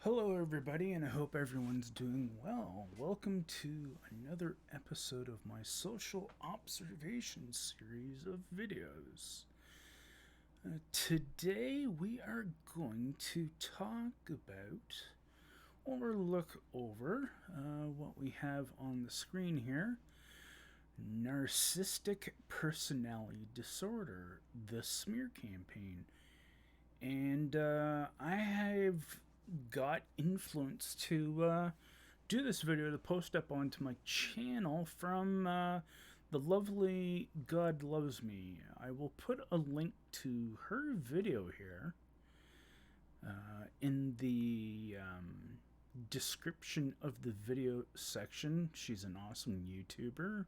Hello, everybody, and I hope everyone's doing well. Welcome to another episode of my social observation series of videos. Today, we are going to talk about or look over what we have on the screen here: Narcissistic Personality Disorder, the smear campaign. And I have got influence to do this video to post up onto my channel from the lovely God Loves Me. I will put a link to her video here in the description of the video section. She's an awesome YouTuber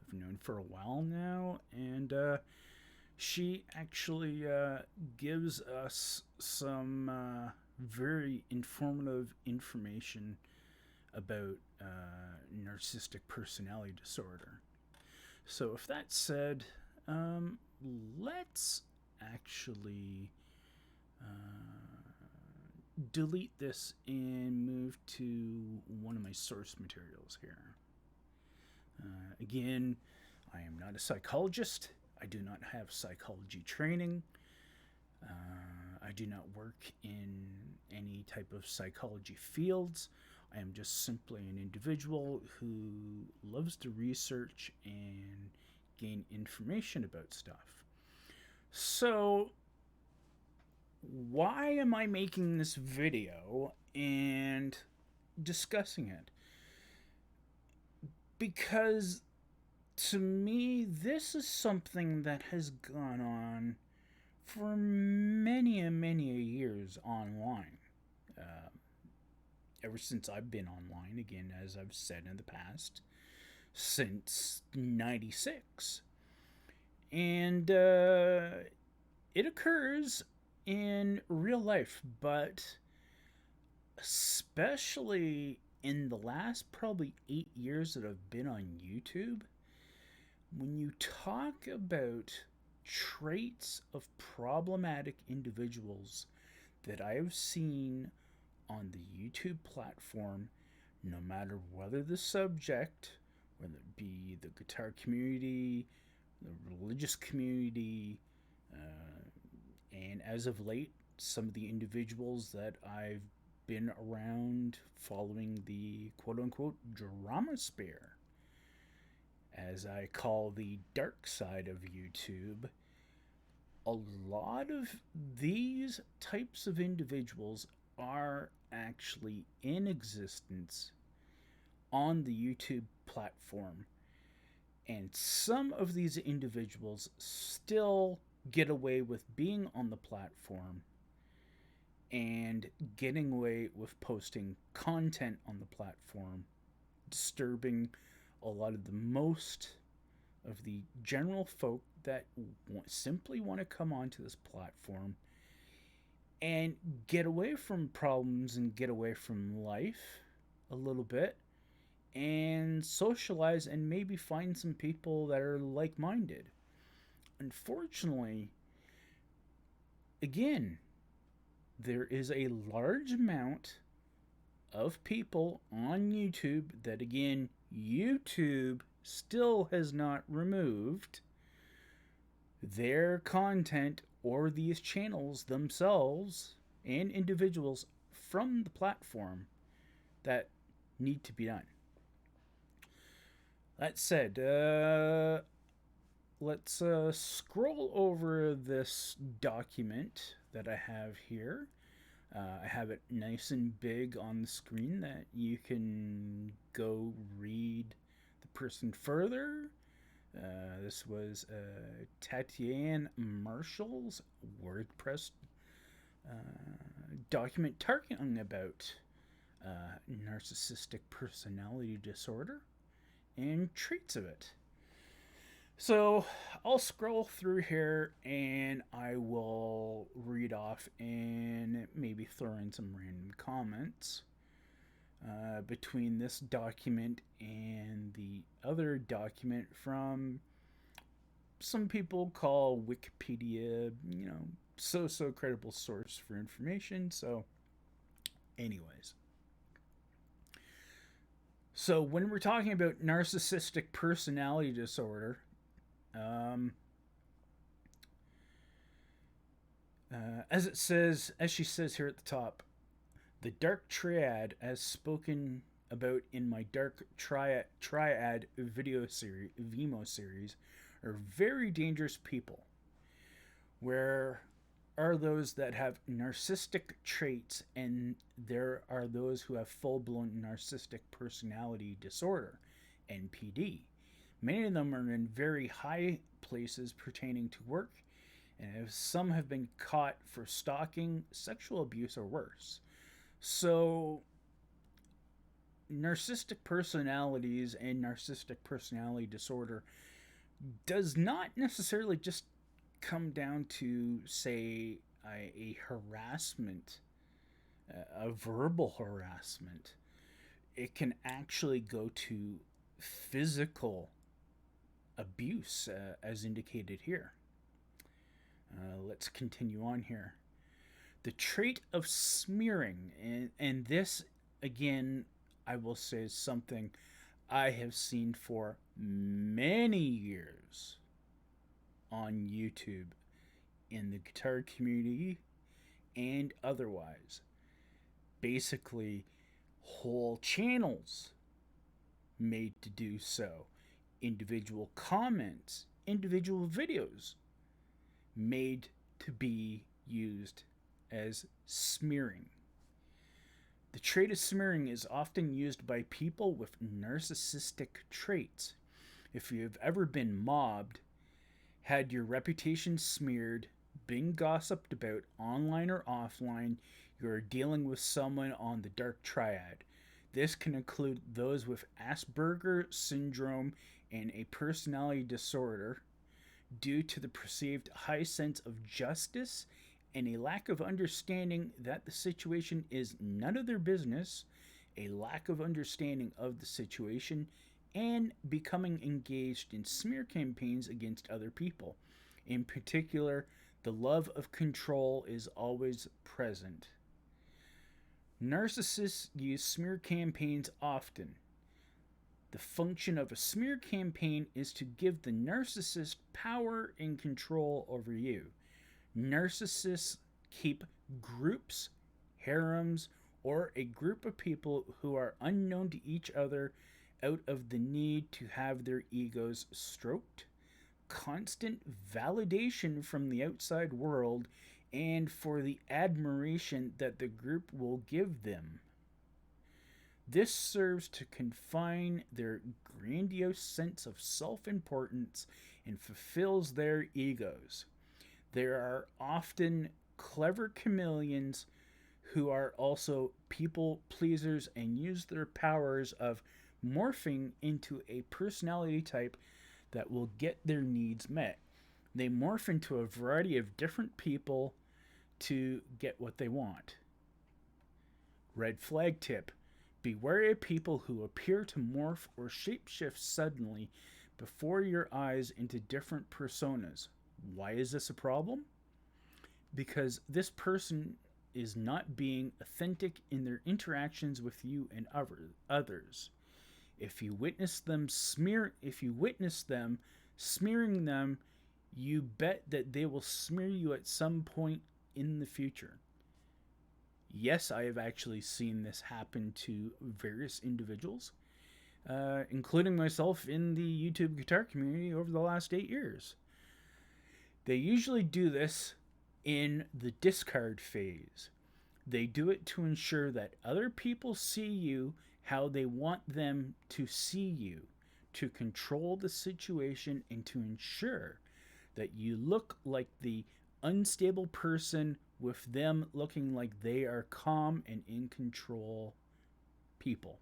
I've known for a while now, and she actually gives us some very informative information about narcissistic personality disorder. So, if that's said, let's actually delete this and move to one of my source materials here. Again, I am not a psychologist. I do not have psychology training. I do not work in any type of psychology fields. I am just simply an individual who loves to research and gain information about stuff. So, why am I making this video and discussing it? Because to me, this is something that has gone on for many years online. Ever since I've been online, again, as I've said in the past, since '96. And it occurs in real life, but especially in the last probably 8 years that I've been on YouTube, when you talk about traits of problematic individuals that I have seen on the YouTube platform, no matter whether the subject, whether it be the guitar community, the religious community, and as of late, some of the individuals that I've been around following the quote-unquote drama sphere, as I call the dark side of YouTube, a lot of these types of individuals are actually in existence on the YouTube platform. And some of these individuals still get away with being on the platform and getting away with posting content on the platform, disturbing a lot of the most of the general folk that simply want to come onto this platform and get away from problems and get away from life a little bit and socialize and maybe find some people that are like-minded. Unfortunately, again, there is a large amount of people on YouTube that, again, YouTube still has not removed their content or these channels themselves and individuals from the platform that need to be done. That said, let's scroll over this document that I have here. I have it nice and big on the screen that you can go read the person further. This was Tatiana Marshall's WordPress document talking about narcissistic personality disorder and traits of it. So I'll scroll through here and I will read off and maybe throw in some random comments between this document and the other document from some people call Wikipedia, so credible source for information. So Anyways, so when we're talking about narcissistic personality disorder, um, as she says here at the top, the dark triad, as spoken about in my dark triad video series, Vimo series, are very dangerous people. Where are those that have narcissistic traits, and there are those who have full blown narcissistic personality disorder, NPD. Many of them are in very high places pertaining to work, and some have been caught for stalking, sexual abuse, or worse. So, narcissistic personalities and narcissistic personality disorder does not necessarily just come down to, say, a harassment, a verbal harassment. It can actually go to physical abuse, as indicated here. Let's continue on here. The trait of smearing, and this, again, I will say is something I have seen for many years on YouTube, in the guitar community, and otherwise. Basically, whole channels made to do so, individual comments, individual videos made to be used as smearing. The trait of smearing is often used by people with narcissistic traits. If you have ever been mobbed, had your reputation smeared, been gossiped about online or offline, you are dealing with someone on the dark triad. This can include those with Asperger syndrome and a personality disorder due to the perceived high sense of justice and a lack of understanding that the situation is none of their business, a lack of understanding of the situation, and becoming engaged in smear campaigns against other people. In particular, the love of control is always present. Narcissists use smear campaigns often. The function of a smear campaign is to give the narcissist power and control over you. Narcissists keep groups, harems, or a group of people who are unknown to each other out of the need to have their egos stroked, constant validation from the outside world, and for the admiration that the group will give them. This serves to confine their grandiose sense of self-importance and fulfills their egos. There are often clever chameleons who are also people pleasers and use their powers of morphing into a personality type that will get their needs met. They morph into a variety of different people to get what they want. Red flag tip: be wary of people who appear to morph or shapeshift suddenly before your eyes into different personas. Why is this a problem? Because this person is not being authentic in their interactions with you and others. If you witness them smearing them, you bet that they will smear you at some point in the future. Yes, I have actually seen this happen to various individuals, including myself in the YouTube guitar community over the last 8 years. They usually do this in the discard phase. They do it to ensure that other people see you how they want them to see you, to control the situation and to ensure that you look like the unstable person, with them looking like they are calm and in control people.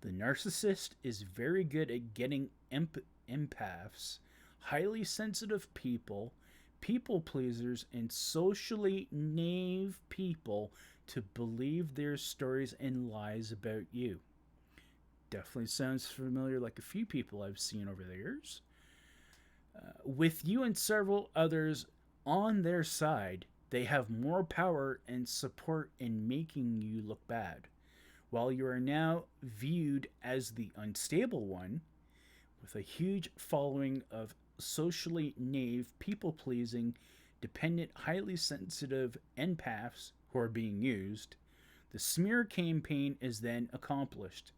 The narcissist is very good at getting empaths, highly sensitive people, people pleasers, and socially naive people to believe their stories and lies about you. Definitely sounds familiar, like a few people I've seen over the years. With you and several others on their side, They have more power and support in making you look bad. While you are now viewed as the unstable one, with a huge following of socially naive, people pleasing, dependent, highly sensitive empaths who are being used, the smear campaign is then accomplished.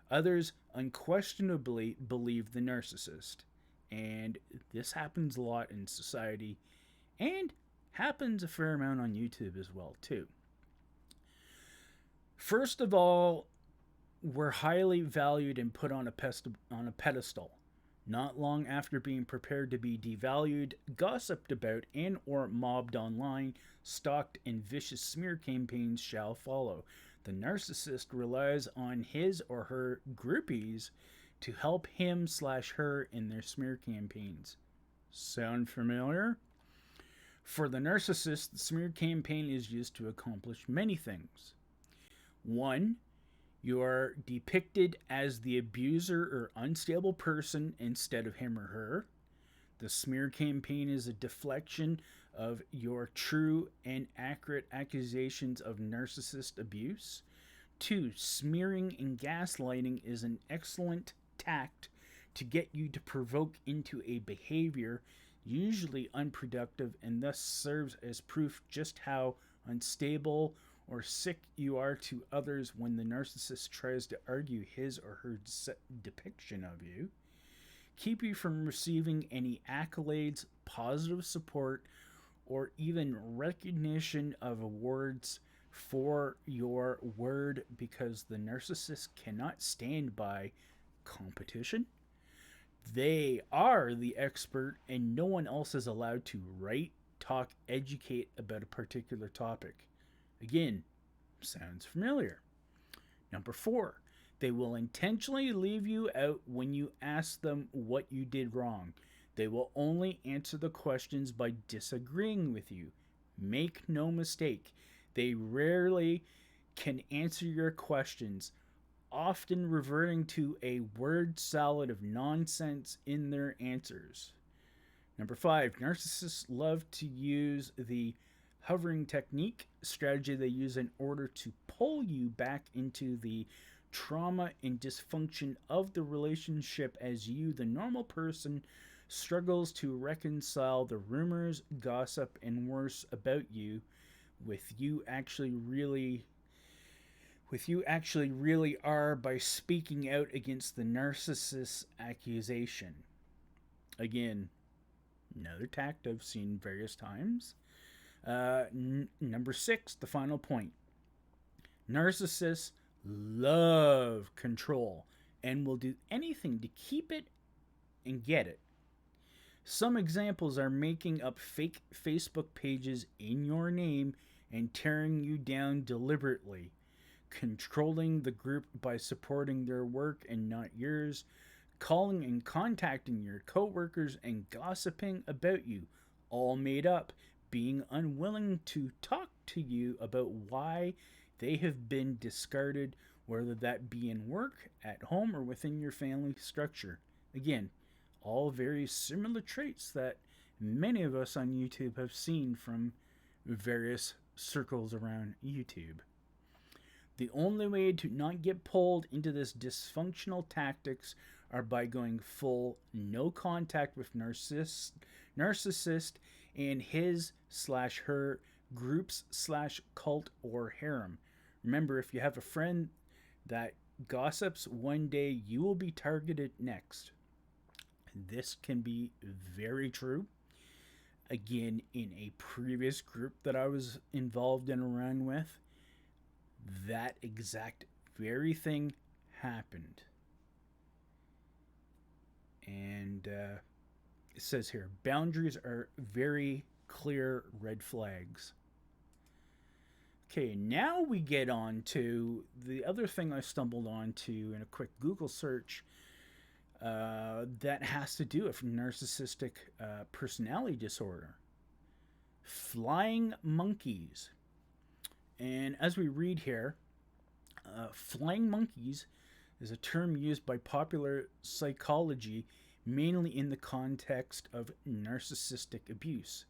Others unquestionably believe the narcissist. And this happens a lot in society and happens a fair amount on YouTube as well too. First of all, we're highly valued and put on a pedestal. Not long after being prepared to be devalued, gossiped about, and or mobbed online, stalked and vicious smear campaigns shall follow. The narcissist relies on his or her groupies to help him/her in their smear campaigns. Sound familiar? For the narcissist, the smear campaign is used to accomplish many things. 1. You are depicted as the abuser or unstable person instead of him or her. The smear campaign is a deflection of your true and accurate accusations of narcissist abuse. 2. Smearing and gaslighting is an excellent tact to get you to provoke into a behavior usually unproductive, and thus serves as proof just how unstable or sick you are to others when the narcissist tries to argue his or her depiction of you. Keep you from receiving any accolades, positive support, or even recognition of awards for your word, because the narcissist cannot stand by competition. They are the expert, and no one else is allowed to write, talk, educate about a particular topic. Again, sounds familiar. Number 4, they will intentionally leave you out when you ask them what you did wrong. They will only answer the questions by disagreeing with you. Make no mistake, they rarely can answer your questions, often reverting to a word salad of nonsense in their answers. Number 5, narcissists love to use the hovering technique, strategy they use in order to pull you back into the trauma and dysfunction of the relationship as you, the normal person, struggles to reconcile the rumors, gossip, and worse about you with you actually really are by speaking out against the narcissist's accusation. Again, another tact I've seen various times. Number 6, the final point. Narcissists love control and will do anything to keep it and get it. Some examples are making up fake Facebook pages in your name and tearing you down deliberately, controlling the group by supporting their work and not yours, calling and contacting your coworkers and gossiping about you, all made up, being unwilling to talk to you about why they have been discarded, whether that be in work, at home, or within your family structure. Again, all very similar traits that many of us on YouTube have seen from various circles around YouTube. The only way to not get pulled into this dysfunctional tactics are by going full no contact with narcissist and his/her groups/cult or harem. Remember, if you have a friend that gossips, one day you will be targeted next. This can be very true. Again, in a previous group that I was involved in and around with, that exact very thing happened. And it says here, boundaries are very clear red flags. Okay, now we get on to the other thing I stumbled onto in a quick Google search that has to do with narcissistic personality disorder. Flying monkeys. And as we read here, flying monkeys is a term used by popular psychology mainly in the context of narcissistic abuse.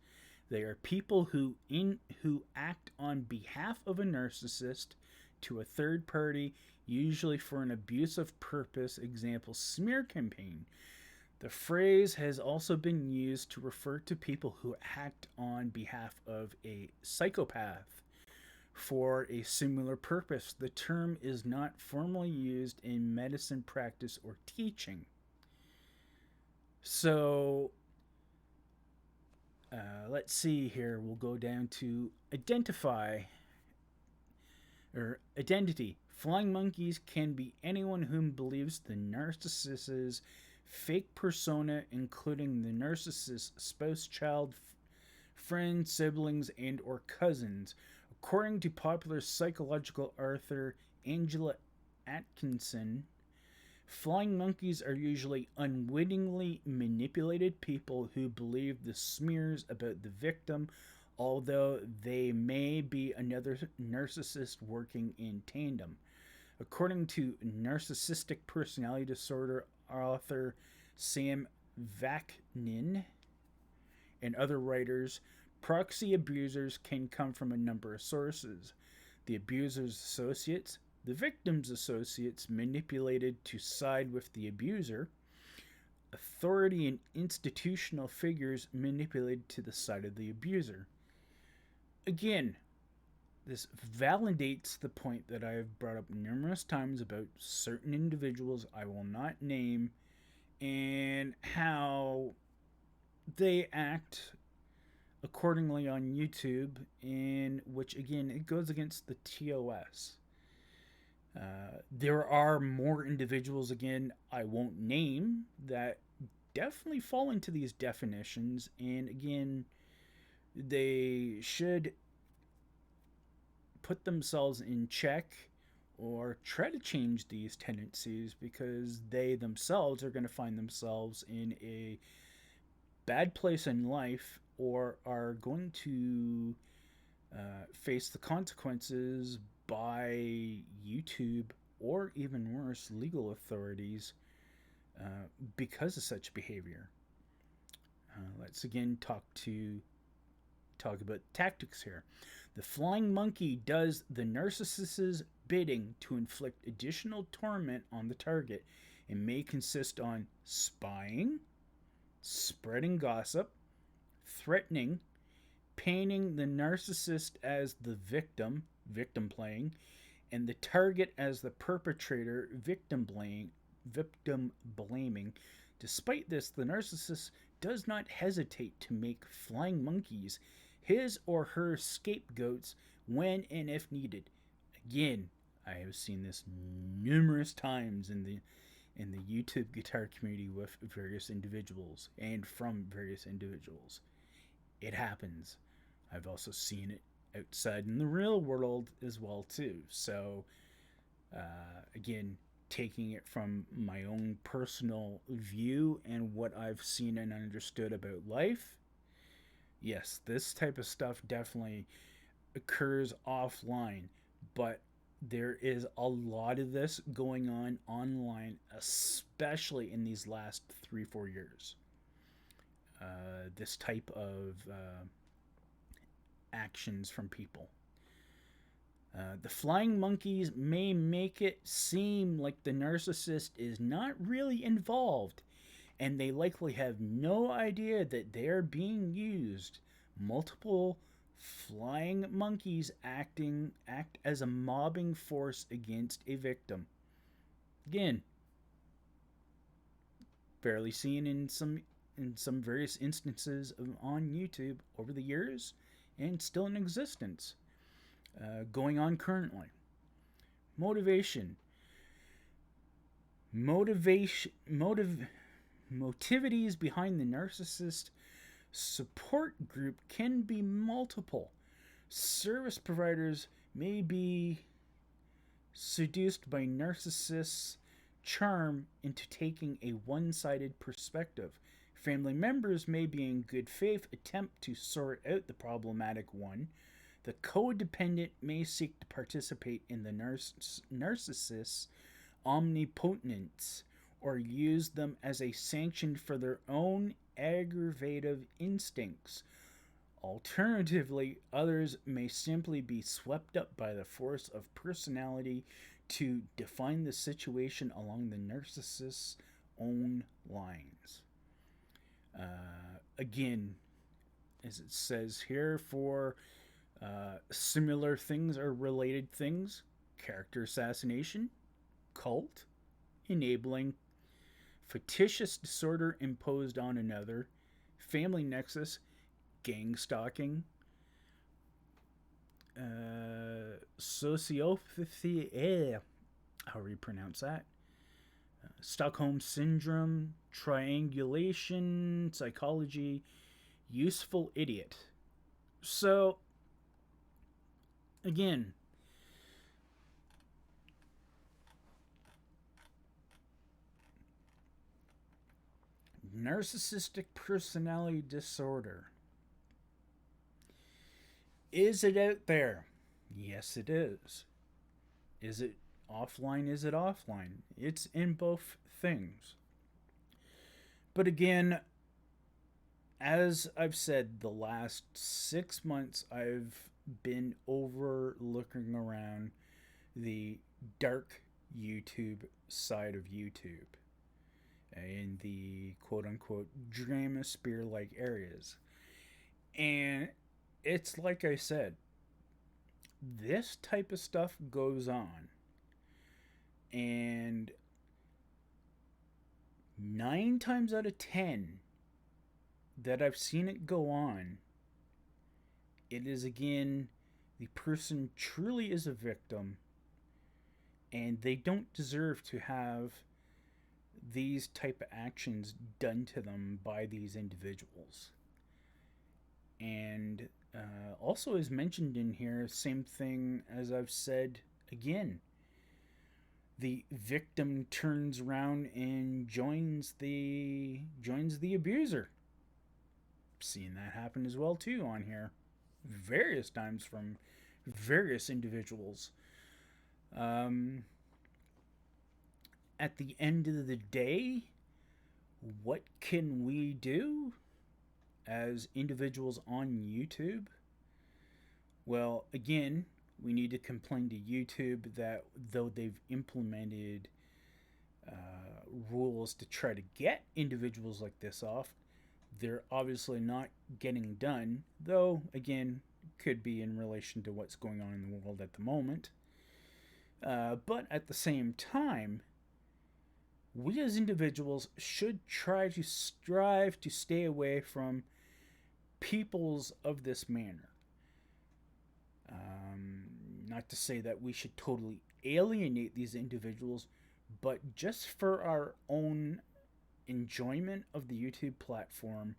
They are people who act on behalf of a narcissist to a third party, usually for an abusive purpose. Example: smear campaign. The phrase has also been used to refer to people who act on behalf of a psychopath for a similar purpose. The term is not formally used in medicine practice or teaching. So, let's see here. We'll go down to identify or identity. Flying monkeys can be anyone who believes the narcissist's fake persona, including the narcissist's spouse, child, friends, siblings, and or cousins. According to popular psychological author Angela Atkinson, flying monkeys are usually unwittingly manipulated people who believe the smears about the victim, although they may be another narcissist working in tandem. According to Narcissistic Personality Disorder author Sam Vaknin and other writers, proxy abusers can come from a number of sources. The abuser's associates, the victim's associates manipulated to side with the abuser, authority and institutional figures manipulated to the side of the abuser. Again, this validates the point that I have brought up numerous times about certain individuals I will not name and how they act accordingly on YouTube, in which, again, it goes against the TOS. There are more individuals, again, I won't name, that definitely fall into these definitions, and again, they should put themselves in check or try to change these tendencies, because they themselves are going to find themselves in a bad place in life or are going to face the consequences by YouTube or even worse, legal authorities because of such behavior. Let's again talk about tactics here. The flying monkey does the narcissist's bidding to inflict additional torment on the target. It may consist on spying, spreading gossip, threatening, painting the narcissist as the victim playing, and the target as the perpetrator, victim blaming. Despite this, the narcissist does not hesitate to make flying monkeys his or her scapegoats when and if needed. Again, I have seen this numerous times in the YouTube guitar community with various individuals and from various individuals. It happens. I've also seen it outside in the real world as well too. So again, taking it from my own personal view and what I've seen and understood about life, yes, this type of stuff definitely occurs offline, but there is a lot of this going on online, especially in these last 3-4 years. This type of actions from people. The flying monkeys may make it seem like the narcissist is not really involved, and they likely have no idea that they are being used. Multiple flying monkeys act as a mobbing force against a victim. Again, fairly seen in some various instances on YouTube over the years, and still in existence, going on currently. Motivities behind the narcissist support group can be multiple. Service providers may be seduced by narcissists' charm into taking a one-sided perspective. Family members may be in good faith attempt to sort out the problematic one. The codependent may seek to participate in the narcissist's omnipotence or use them as a sanction for their own aggravative instincts. Alternatively, others may simply be swept up by the force of personality to define the situation along the narcissist's own lines. Again, as it says here, for similar things or related things: character assassination, cult, enabling, fictitious disorder imposed on another, family nexus, gang stalking, sociopathy, how do you pronounce that? Stockholm syndrome, triangulation, psychology, useful idiot. So, again, narcissistic personality disorder. Is it out there? Yes, it is. Is it offline? Is it offline? It's in both things. But again, as I've said, the last 6 months I've been overlooking around the dark YouTube side of YouTube in the quote unquote drama spear like areas. And it's like I said, this type of stuff goes on. And 9 times out of 10 that I've seen it go on, it is again the person truly is a victim and they don't deserve to have these type of actions done to them by these individuals. And also is mentioned in here, same thing as I've said again, the victim turns around and joins the abuser. Seen that happen as well too on here various times from various individuals. At the end of the day, what can we do as individuals on YouTube? Well, again, we need to complain to YouTube that though they've implemented rules to try to get individuals like this off, they're obviously not getting done, though, again, could be in relation to what's going on in the world at the moment. But at the same time, we as individuals should try to strive to stay away from peoples of this manner. Not to say that we should totally alienate these individuals, but just for our own enjoyment of the YouTube platform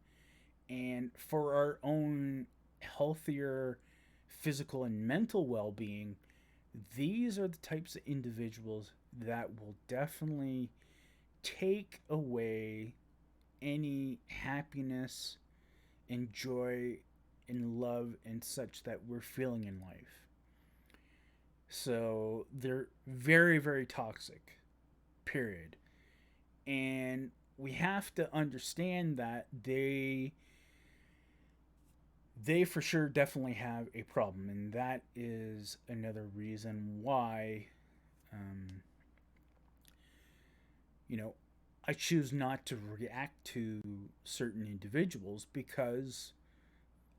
and for our own healthier physical and mental well-being, these are the types of individuals that will definitely take away any happiness and joy and love and such that we're feeling in life. So they're very, very toxic, period. And we have to understand that they for sure definitely have a problem, and that is another reason why I choose not to react to certain individuals, because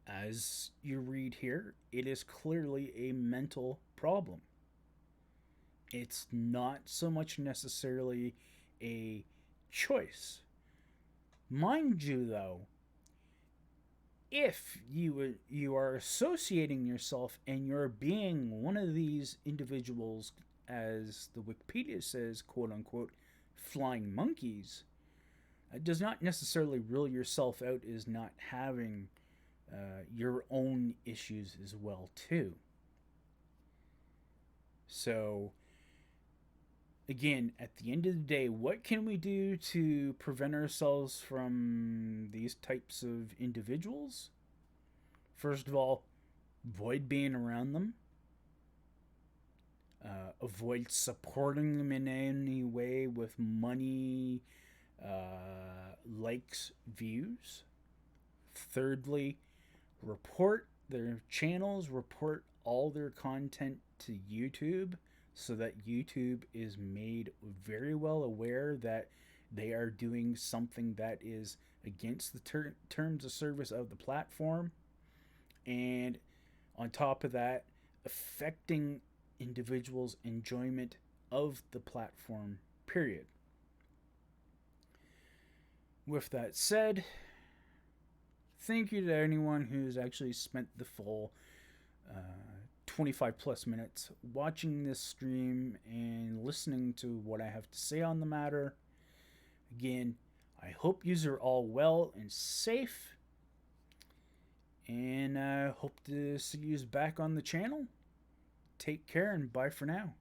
as you read here, it is clearly a mental problem. It's not so much necessarily a choice. Mind you, though, if you are associating yourself and you're being one of these individuals, as the Wikipedia says, quote unquote, flying monkeys, it does not necessarily rule yourself out as not having your own issues as well too. So again, at the end of the day, what can we do to prevent ourselves from these types of individuals? First of all, avoid being around them. Avoid supporting them in any way with money, likes, views. Thirdly, report their channels, report all their content to YouTube so that YouTube is made very well aware that they are doing something that is against the terms of service of the platform. And on top of that, affecting individuals' enjoyment of the platform, period. With that said, thank you to anyone who's actually spent the full 25 plus minutes watching this stream and listening to what I have to say on the matter. Again, I hope you are all well and safe, and hope to see you back on the channel. Take care and bye for now.